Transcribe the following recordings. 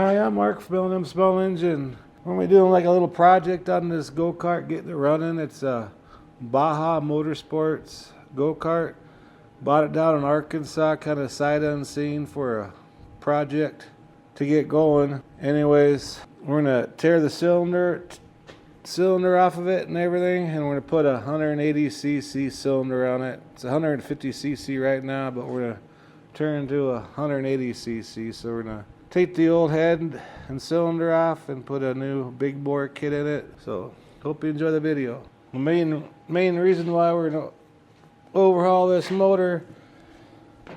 Hi, I'm Mark from L&M Small Engine. We're going to be doing like a little project on this go-kart, getting it running. It's a Baja Motorsports go-kart. Bought it down in Arkansas, kind of sight unseen for a project to get going. Anyways, we're going to tear the cylinder off of it and everything, and we're going to put a 180cc cylinder on it. It's 150cc right now, but we're going to turn to a 180cc, so we're going to take the old head and cylinder off and put a new big bore kit in it. So hope you enjoy the video. The main reason why we're going to overhaul this motor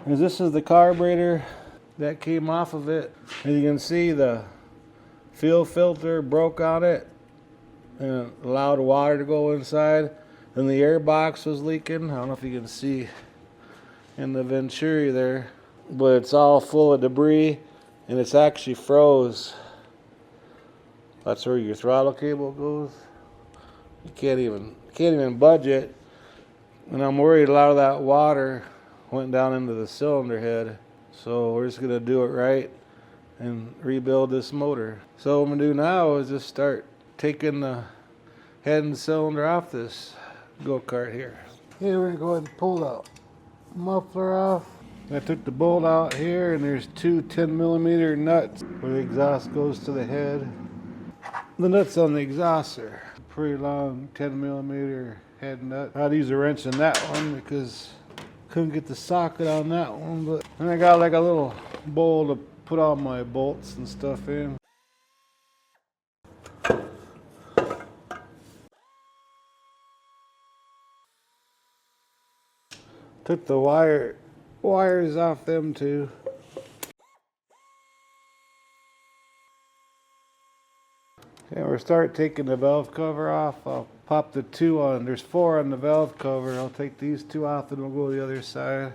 is this is the carburetor that came off of it. As you can see, the fuel filter broke on it and it allowed water to go inside, and the air box was leaking. I don't know if you can see in the venturi there, but it's all full of debris and it's actually froze. That's where your throttle cable goes. You can't even budge it, and I'm worried a lot of that water went down into the cylinder head. So we're just gonna do it right and rebuild this motor. So what I'm gonna do now is just start taking the head and cylinder off this go-kart here. Okay, we're gonna go ahead and pull the muffler off. I took the bolt out here, and there's two 10mm nuts where the exhaust goes to the head. The nuts on the exhaust are pretty long 10mm head nut. I'd use a wrench in that one because couldn't get the socket on that one. But then I got like a little bowl to put all my bolts and stuff in. Took the wires off them too. Okay, we'll start taking the valve cover off. I'll pop the two on. There's 4 on the valve cover. I'll take these 2 off and we'll go to the other side.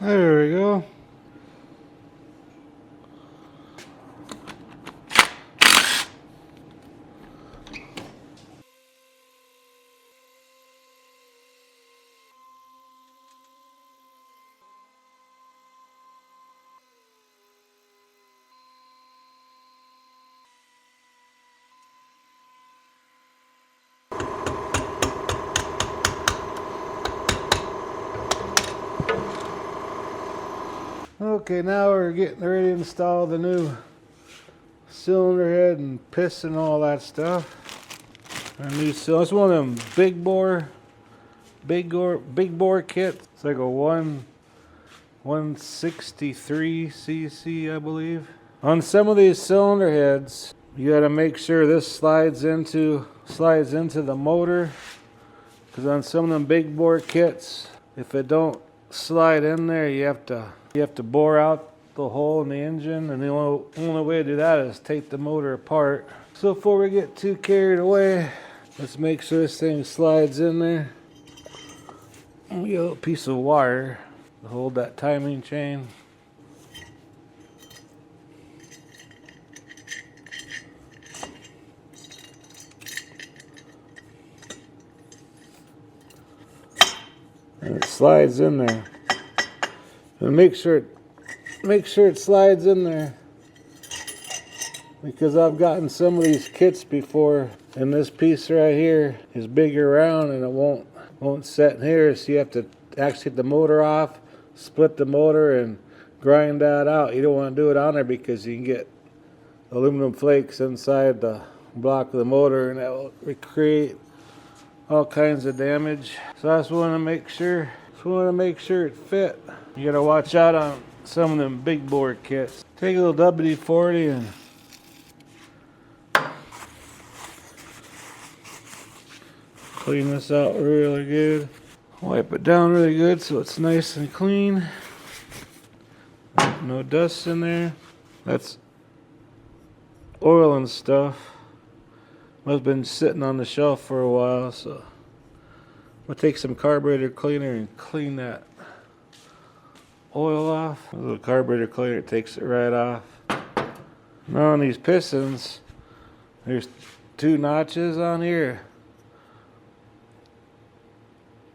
There we go. Okay, now we're getting ready to install the new cylinder head and piston and all that stuff. Our new cylinder. It's one of them big bore kits. It's like a 163cc, I believe. On some of these cylinder heads, you got to make sure this slides into the motor, because on some of them big bore kits, if it don't slide in there, you have to bore out the hole in the engine, and the only way to do that is take the motor apart. So before we get too carried away, let's make sure this thing slides in there. We got a little piece of wire to hold that timing chain. slides in there. And make sure it slides in there, because I've gotten some of these kits before, and this piece right here is bigger around and it won't set in here, so you have to actually get the motor off, split the motor, and grind that out. You don't want to do it on there because you can get aluminum flakes inside the block of the motor, and that will create all kinds of damage. So I just want to make sure it fit. You gotta watch out on some of them big bore kits. Take a little WD-40 and clean this out really good. Wipe it down really good so it's nice and clean. No dust in there. That's oil and stuff. Must have been sitting on the shelf for a while, so I'm gonna take some carburetor cleaner and clean that oil off. A little carburetor cleaner takes it right off. Now on these pistons, there's 2 notches on here.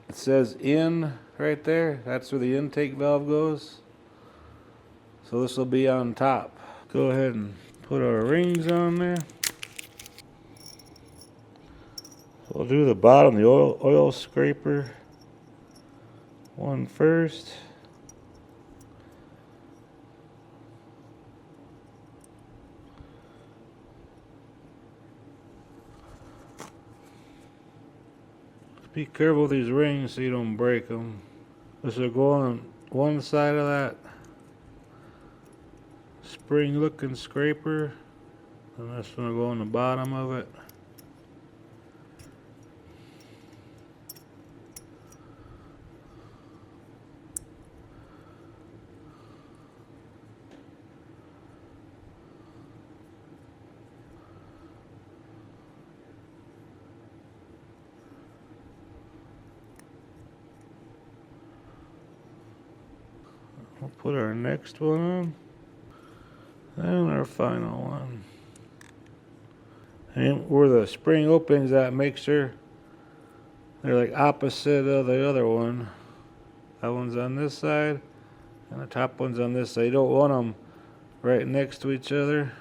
It says in right there. That's where the intake valve goes. So this will be on top. Go ahead and put our rings on there. We'll do the bottom, the oil scraper one first. Be careful with these rings so you don't break them. This will go on one side of that spring looking scraper, and this one will go on the bottom of it. We'll put our next one on, and our final one. And where the spring openings at, make sure they're like opposite of the other one. That one's on this side, and the top one's on this side. You don't want them right next to each other.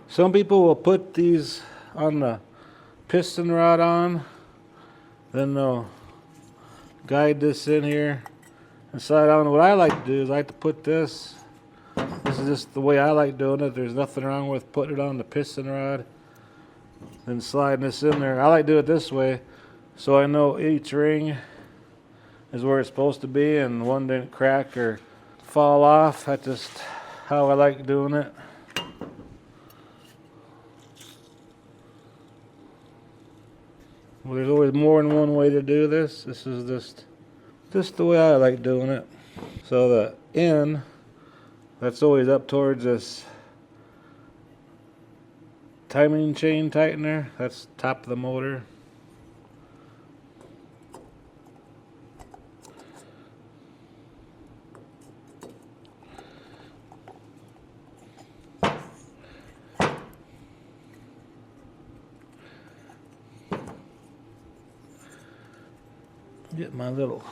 Some people will put these on the piston rod on, then they'll guide this in here and slide on. What I like to do is I like to put this is just the way I like doing it. There's nothing wrong with putting it on the piston rod then sliding this in there. I like to do it this way so I know each ring is where it's supposed to be and one didn't crack or fall off. That's just how I like doing it. Well, there's always more than one way to do this. This is just the way I like doing it. So the end, that's always up towards this timing chain tightener. That's top of the motor. Get my little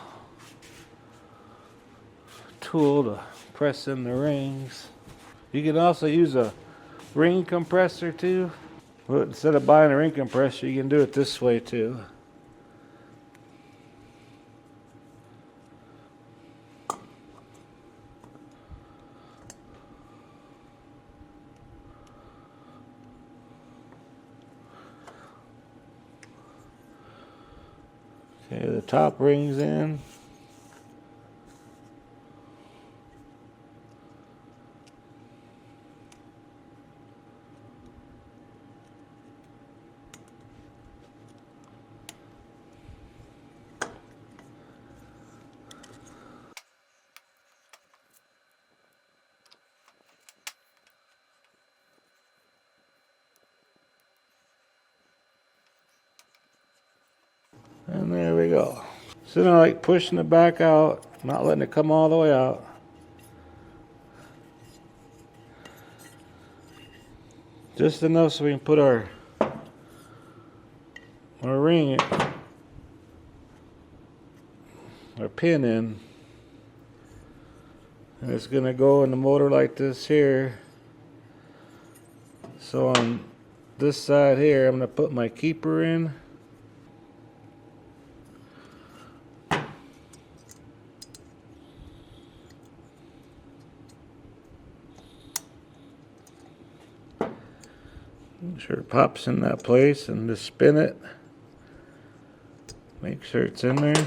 tool to press in the rings. You can also use a ring compressor too. But instead of buying a ring compressor, you can do it this way too. Okay, the top ring's in. And there we go. So now I like pushing it back out, not letting it come all the way out. Just enough so we can put our or pin in, and it's going to go in the motor like this here. So on this side here, I'm going to put my keeper in. Make sure it pops in that place, and just spin it. Make sure it's in there.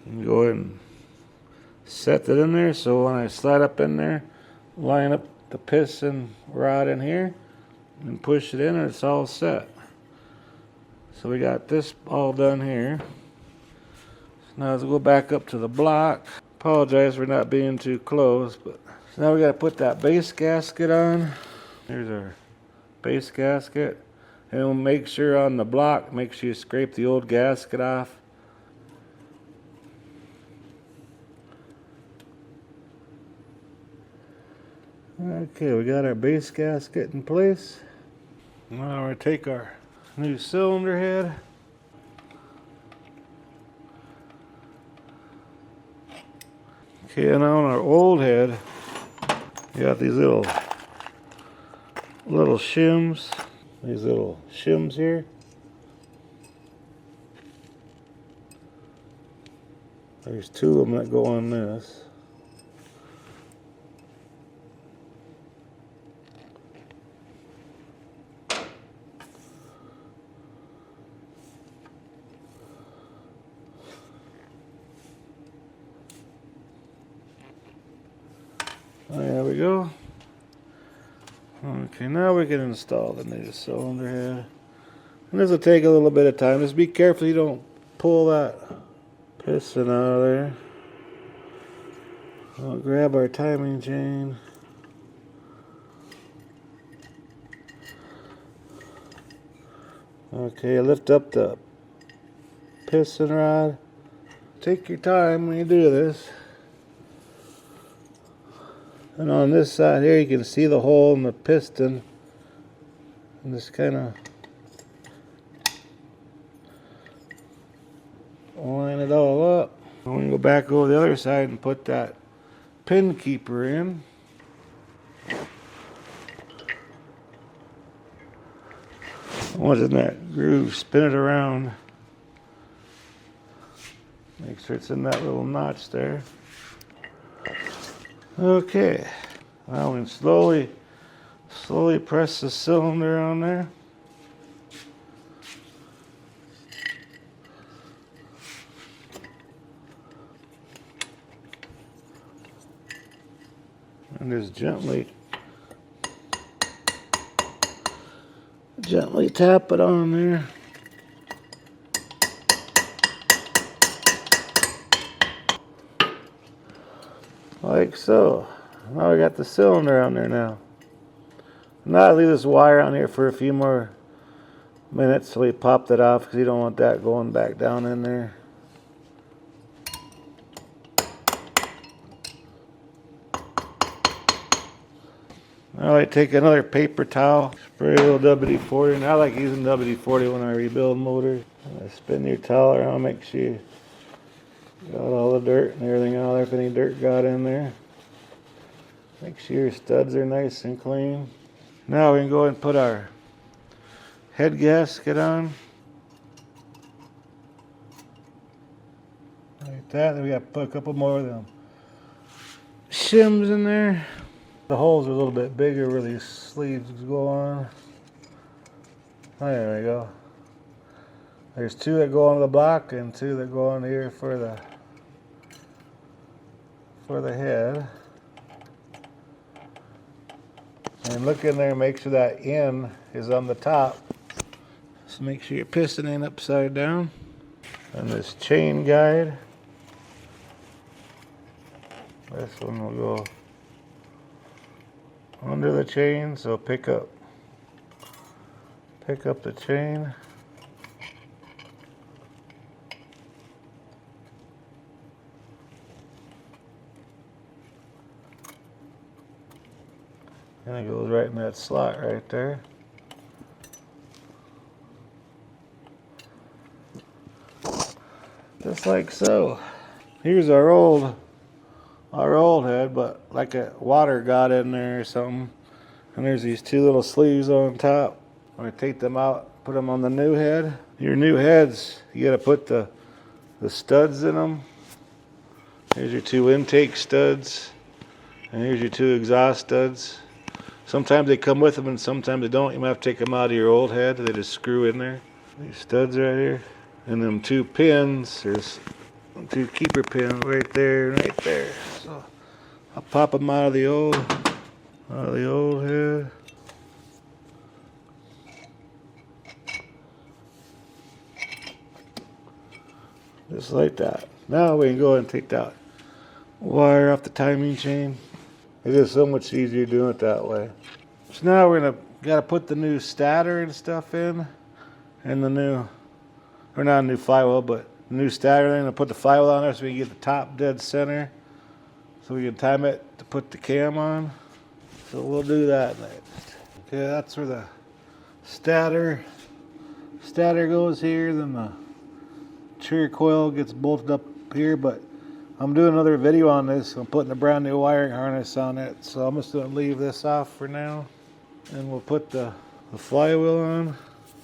And go ahead and set it in there, so when I slide up in there, line up the piston rod in here and push it in, and it's all set. So we got this all done here. So now let's go back up to the block. Apologize for not being too close, but so now we got to put that base gasket on. Here's our base gasket, and we'll make sure on the block, make sure you scrape the old gasket off. Okay, we got our base gasket in place. Now we're going to take our new cylinder head. Okay, and on our old head, you got these little shims. These little shims here. There's two of them that go on this. There we go. Okay, now we can install the new cylinder head. And this will take a little bit of time. Just be careful you don't pull that piston out of there. I'll grab our timing chain. Okay, lift up the piston rod. Take your time when you do this. And on this side here, you can see the hole in the piston. And just kind of line it all up. I'm going to go back over the other side and put that pin keeper in. Once in that groove, spin it around. Make sure it's in that little notch there. Okay, now we can slowly press the cylinder on there. And just gently tap it on there. Like so. Now we got the cylinder on there now. Now I leave this wire on here for a few more minutes till we pop that off, because you don't want that going back down in there. Now I take another paper towel, spray a little WD-40, and I like using WD-40 when I rebuild motors. Spin your towel around, make sure you got all the dirt and everything out there, if any dirt got in there. Make sure your studs are nice and clean. Now we can go ahead and put our head gasket on. Like that. Then we got to put a couple more of them shims in there. The holes are a little bit bigger where these sleeves go on. Oh, there we go. There's two that go on the block and two that go on here for the head. And look in there and make sure that end is on the top. So make sure your piston ain't upside down. And this chain guide. This one will go under the chain, so pick up the chain. And it goes right in that slot right there. Just like so. Here's our old head, but like a water got in there or something. And there's these two little sleeves on top. I'm gonna take them out, put them on the new head. Your new heads, you gotta put the studs in them. Here's your two intake studs. And here's your two exhaust studs. Sometimes they come with them and sometimes they don't. You might have to take them out of your old head. They just screw in there. These studs right here. And them two pins, there's two keeper pins right there and right there. So I'll pop them out of the old head. Just like that. Now we can go ahead and take that wire off the timing chain. It is so much easier doing it that way. So now we're gotta put the new stator and stuff in, and the new, or not a new flywheel, but the new stator. Then gonna put the flywheel on there so we can get the top dead center, so we can time it to put the cam on. So we'll do that next. Okay, that's where the stator goes here. Then the trigger coil gets bolted up here, but I'm doing another video on this. I'm putting a brand new wiring harness on it, so I'm just going to leave this off for now. And we'll put the flywheel on.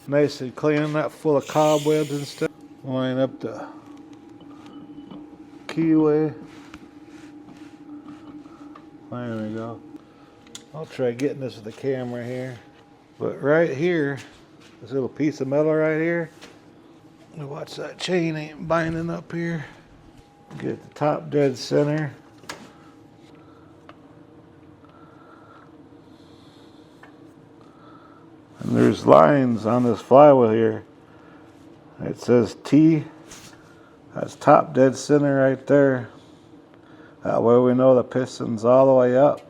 Nice and clean, not full of cobwebs and stuff. Line up the keyway. There we go. I'll try getting this with the camera here. But right here, this little piece of metal right here. Watch that chain ain't binding up here. Get the top dead center. And there's lines on this flywheel here. It says T. That's top dead center right there. That way we know the piston's all the way up.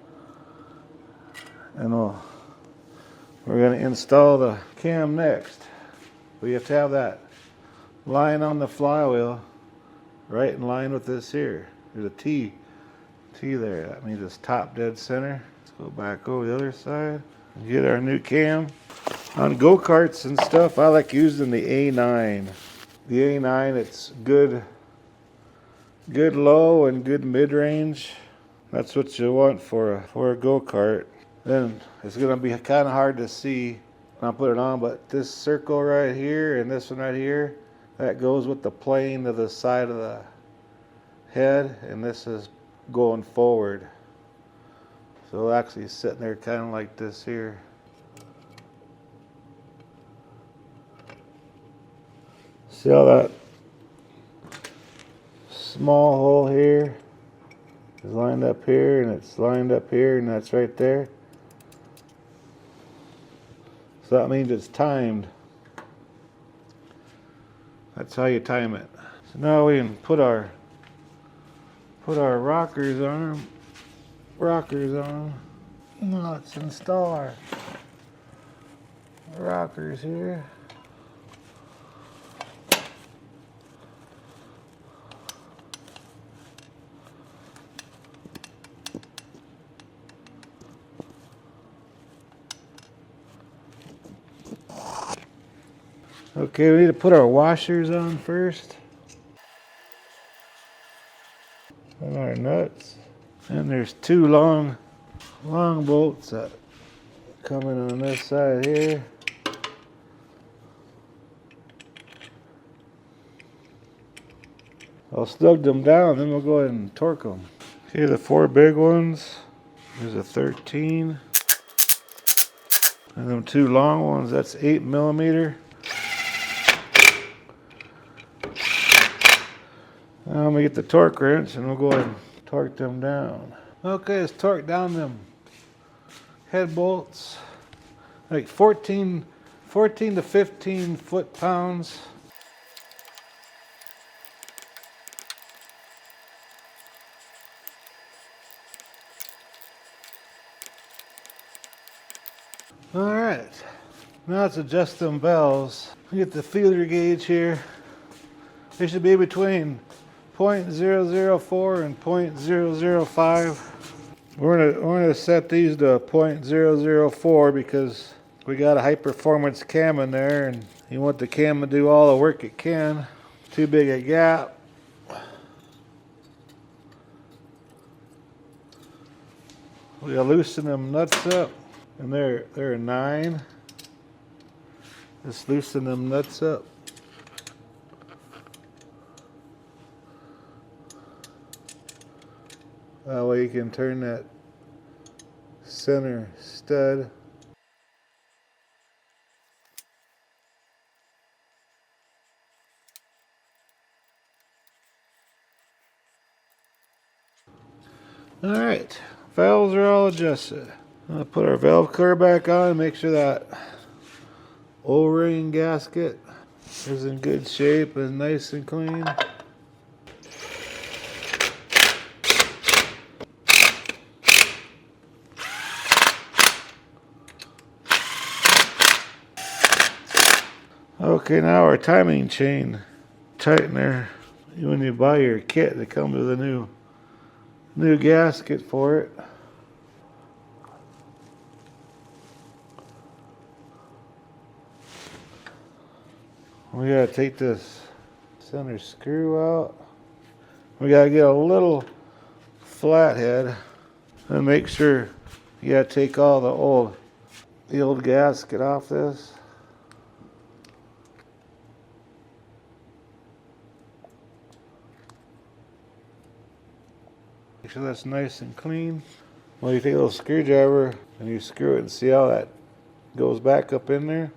And we're going to install the cam next. We have to have that line on the flywheel right in line with this here. There's a T there. That means it's top dead center. Let's go back over the other side and get our new cam. On go-karts and stuff, I like using the A9. The A9, it's good low and good mid-range. That's what you want for a go-kart. Then it's going to be kind of hard to see when I put it on, but this circle right here and this one right here, that goes with the plane to the side of the head, and this is going forward. So actually sitting there kind of like this here. See how that small hole here is lined up here, and it's lined up here, and that's right there. So that means it's timed. That's how you time it. So now we can put our rockers on. Now let's install our rockers here. Okay, we need to put our washers on first. And our nuts. And there's two long bolts that come in on this side here. I'll snug them down, then we'll go ahead and torque them. Okay, the four big ones. There's a 13. And them two long ones, that's 8mm. Now I'm gonna get the torque wrench and we'll go ahead and torque them down. Okay, let's torque down them head bolts. Like 14 to 15 foot-pounds. Alright, now let's adjust them valves. Get the feeler gauge here. They should be between 0.004 and 0.005. We're gonna set these to 0.004 because we got a high performance cam in there, and you want the cam to do all the work it can. Too big a gap. We gotta loosen them nuts up, and they're a 9. Just loosen them nuts up. That way you can turn that center stud. Alright, valves are all adjusted. I'll put our valve cover back on and make sure that O-ring gasket is in good shape and nice and clean. Okay, now our timing chain tightener. When you buy your kit, it comes with a new gasket for it. We gotta take this center screw out. We gotta get a little flathead and make sure you gotta take all the old gasket off this. Make sure that's nice and clean. Well, you take a little screwdriver and you screw it and see how that goes back up in there.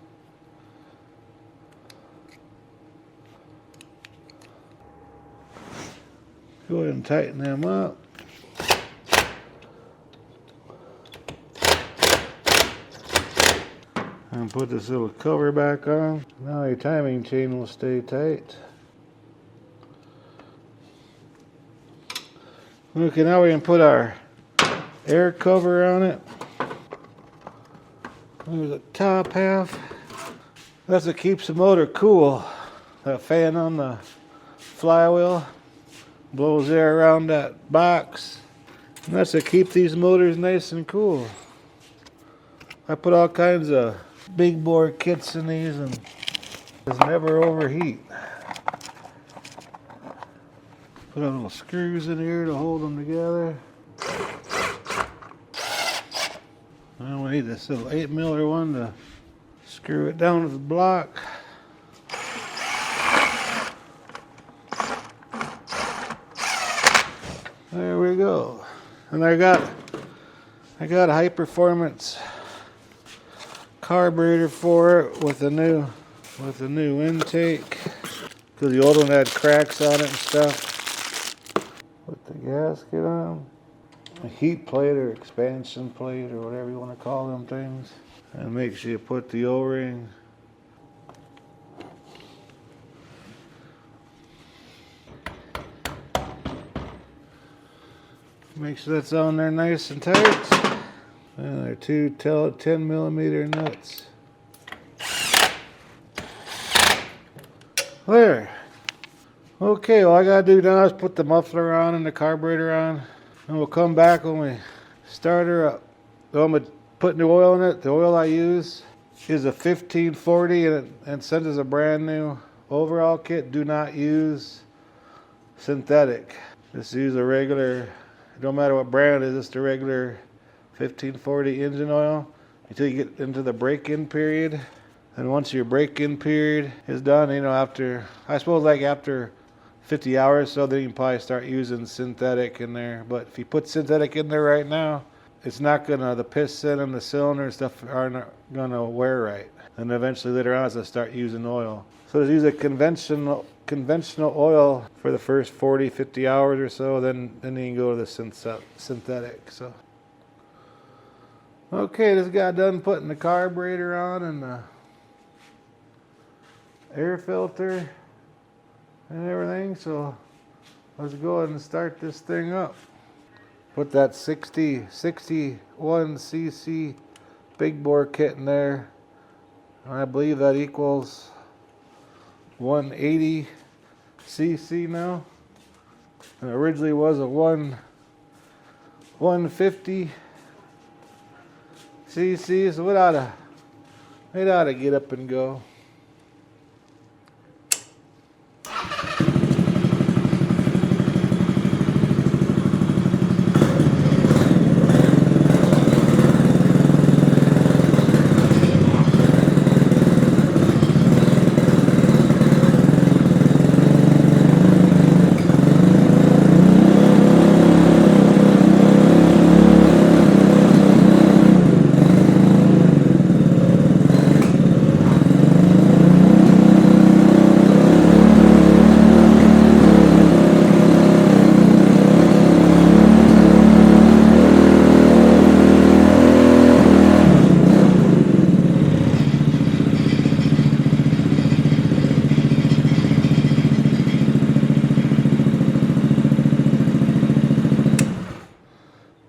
Go ahead and tighten them up. And put this little cover back on. Now your timing chain will stay tight. Okay, now we can put our air cover on it. There's the top half. That's what keeps the motor cool. That fan on the flywheel blows air around that box. And that's to keep these motors nice and cool. I put all kinds of big bore kits in these and just never overheat. Put a little screws in here to hold them together. And we need this little 8mm one to screw it down to the block. There we go. And I got a high performance carburetor for it with a new intake, because the old one had cracks on it and stuff. Put the gasket on, a heat plate or expansion plate or whatever you want to call them things, and make sure you put the O-ring. Make sure that's on there nice and tight. And they're two 10mm nuts. There. Okay, all I gotta do now is put the muffler on and the carburetor on, and we'll come back when we start her up. So I'm gonna put new oil in it. The oil I use is a 1540, and since it's a brand new overall kit, do not use synthetic. Just use a regular, it don't matter what brand it is, just a regular 1540 engine oil until you get into the break-in period. And once your break-in period is done, you know, after 50 hours, so then you can probably start using synthetic in there. But if you put synthetic in there right now, it's not gonna, the piston and the cylinder and stuff aren't gonna wear right. And eventually later on, it's gonna start using oil. So just use a conventional oil for the first 40, 50 hours or so, then you can go to the synthetic. So, okay, just got done putting the carburetor on and the air filter and everything, so let's go ahead and start this thing up. Put that 61cc big bore kit in there. I believe that equals 180cc now. And it originally was a 150 cc, so it ought to get up and go.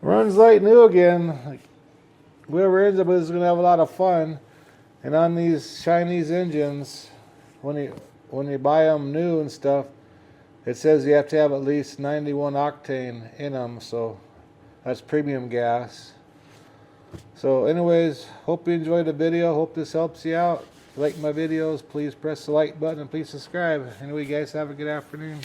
Runs like new again. Like, whoever ends up with is going to have a lot of fun. And on these Chinese engines, when you buy them new and stuff, it says you have to have at least 91 octane in them. So that's premium gas. So anyways, hope you enjoyed the video. Hope this helps you out. If you like my videos, please press the like button and please subscribe. Anyway, guys, have a good afternoon.